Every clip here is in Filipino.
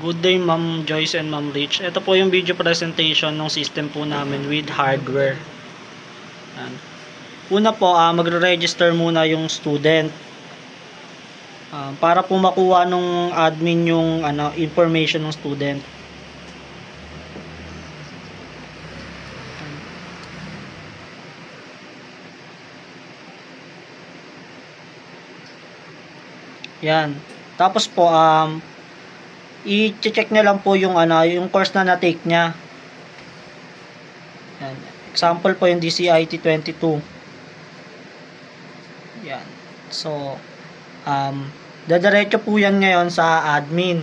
Good day Ma'am Joyce and Ma'am Rich. Ito po yung video presentation ng system po namin with hardware. Yan. Una po, magre-register muna yung student. Para po makuha nung admin yung information ng student. Yan. Tapos po i-check niya lang po yung yung course na na-take niya. Yan. Example po yung DCIT 22. Yan. So dadiretso po yan ngayon sa admin.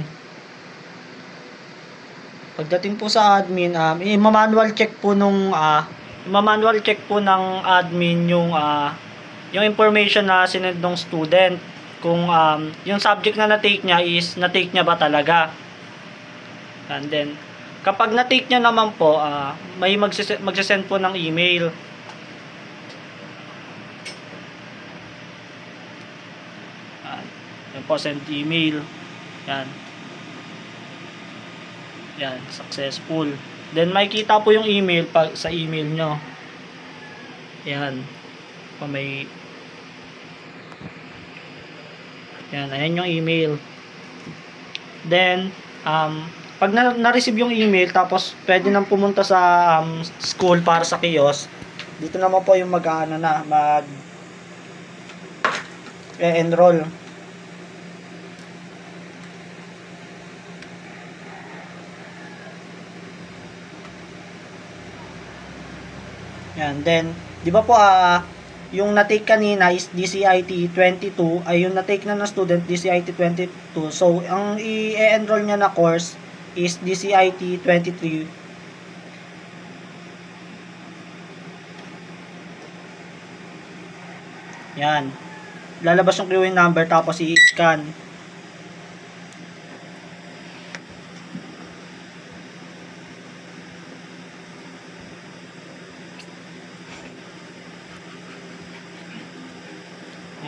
Pagdating po sa admin, i-manual check po nung manual check po ng admin yung information na sinend ng student. Kung yung subject na na-take niya is na-take niya ba talaga. And then kapag na-take niya naman po, may magsisend po ng email. Yan po, send email. Yan. Yan, successful. Then makikita po yung email sa email nyo. Yan. May yan, ayan yung email. Then, pag na-receive yung email, tapos pwede nang pumunta sa school para sa kiosk. Dito naman po yung mag-enroll. Yan, then, di ba po yung na-take kanina is DCIT 22, ay yung na-take na ng student DCIT 22. So, ang i-enroll niya na course is DCIT 23. Yan. Lalabas yung queuing number tapos i-scan.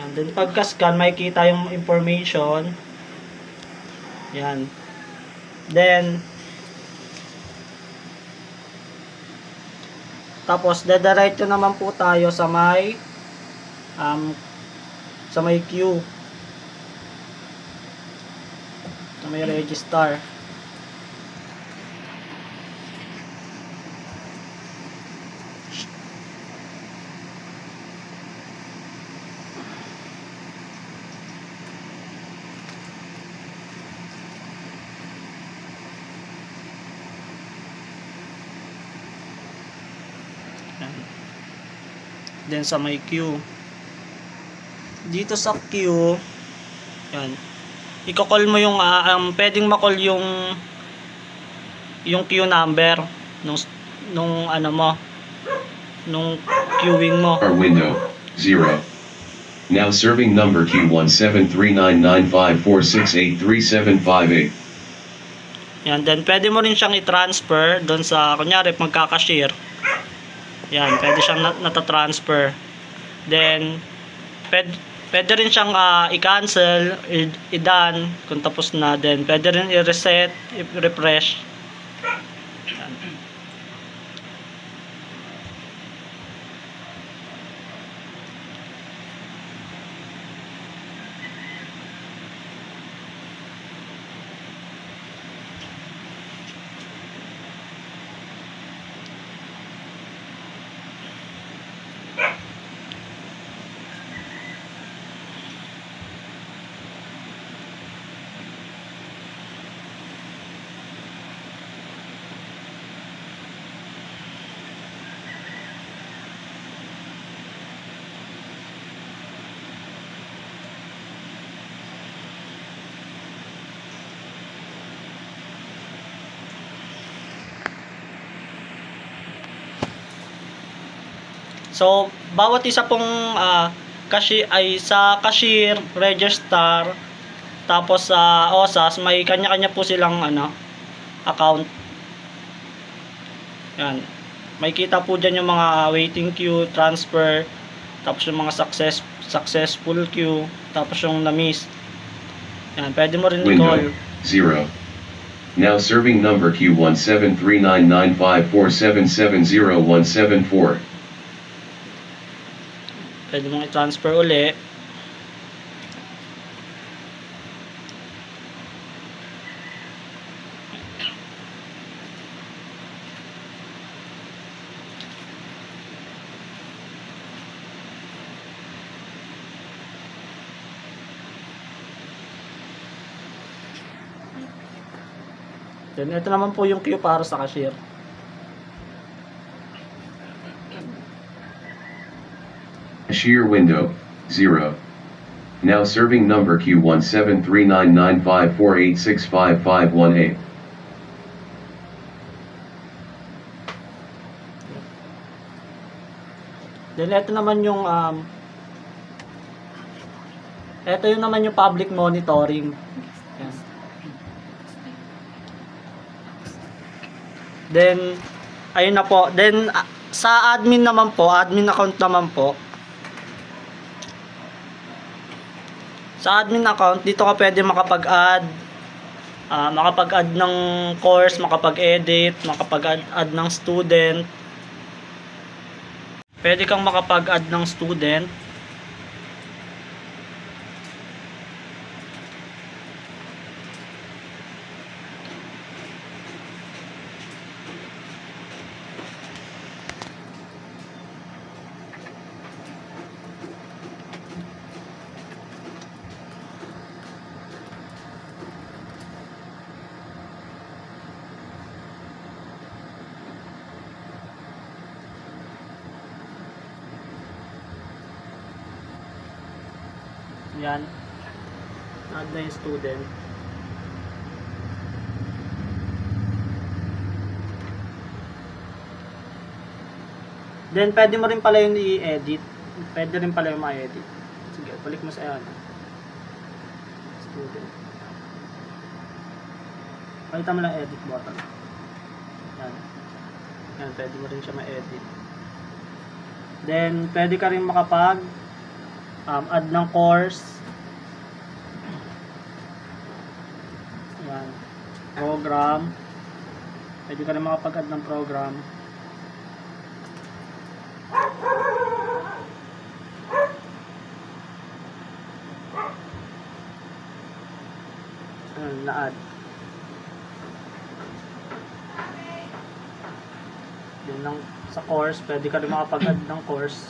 And then pagka-scan, makikita yung information. Yan. Then tapos dadiretso naman po tayo sa may queue. Sa may register. Then sa may queue, dito sa queue, yan, i-call mo yung pwedeng ma-call yung queue number nung queuing mo. Our window 0. Now serving number Q1739954683758. Yan, then pwede mo rin siyang i-transfer doon sa, kunyari magkaka-share. Yan, pwede siyang nata-transfer. Then pwede rin siyang i-cancel, i-done kung tapos na. Then pwede rin i-reset, i-refresh. Yan. So, bawat isa pong cashier ay sa cashier, register, tapos sa OSAS, may kanya-kanya po silang account. Yan. May kita po dyan yung mga waiting queue, transfer, tapos yung mga successful queue, tapos yung na-miss. Yan, pwede mo rin i-call. 0. Now serving number Q1739954770174. Pwede mong i-transfer uli. Then ito naman po yung queue para sa cashier. Cashier window, 0. Now serving number Q1739954865518. Then ito naman yung ito yung naman yung public monitoring. Yan. Then ayun na po. Then sa admin naman po, admin account naman po. Sa admin account, dito ka pwede makapag-add ng course, makapag-edit, makapag-add ng student. Pwede kang makapag-add ng student. Yan. Add na yung student. Then, pwede mo rin pala yung i-edit. Pwede rin pala yung ma-edit. Sige, balik mo sa yan. Student. Palitan mo lang edit button. Yan. Yan, pwede mo rin siya ma-edit. Then, pwede ka rin makapag add ng course. Yan. Program. Pwede ka rin makapag-add ng program. Na-add. Then lang sa course, pwede ka rin makapag-add ng course.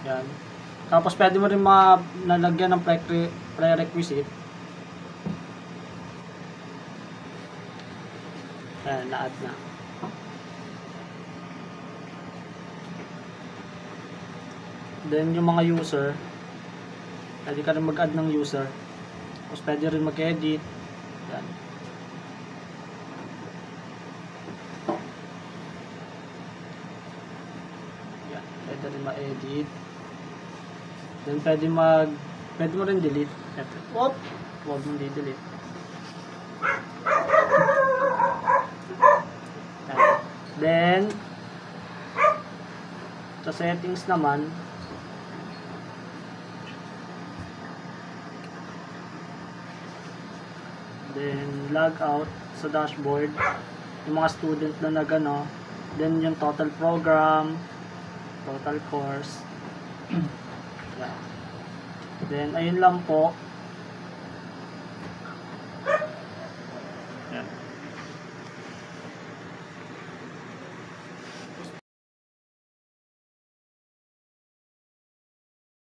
Yan. Tapos pwede mo rin nalagyan ng prerequisite. Yan, na-add na. Then yung mga user, pwede ka rin mag-add ng user. Tapos pwede rin mag-edit. Yan. Yan, pwede rin ma-edit. Then pwede mo rin delete. Whoop! Huwag mong delete. Then sa settings naman, then log out sa dashboard yung mga student na nagano, then yung total program, total course. Yeah. Then ayun lang po.